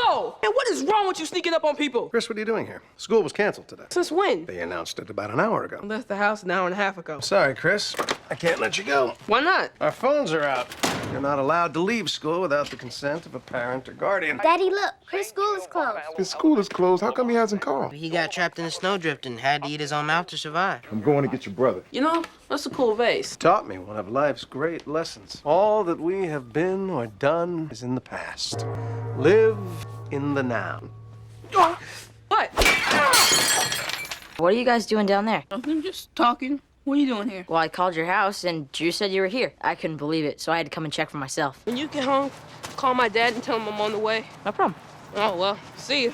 Whoa! Man, what is wrong with you sneaking up on people? Chris, what are you doing here? School was canceled today. Since when? They announced it about an hour ago. I left the house an hour and a half ago. Sorry, Chris. I can't let you go. Why not? Our phones are out. You're not allowed to leave school without the consent of a parent or guardian. Daddy, look, Chris' school is closed. His school is closed. How come he hasn't called? He got trapped in the snowdrift and had to eat his own mouth to survive. I'm going to get your brother. You know, that's a cool vase. Taught me one of life's great lessons. All that we have been or done is in the past. Live in the now. What? What are you guys doing down there? I'm just talking. What are you doing here? Well, I called your house, and Drew said you were here. I couldn't believe it, so I had to come and check for myself. When you get home, call my dad and tell him I'm on the way. No problem. Oh, well, see you.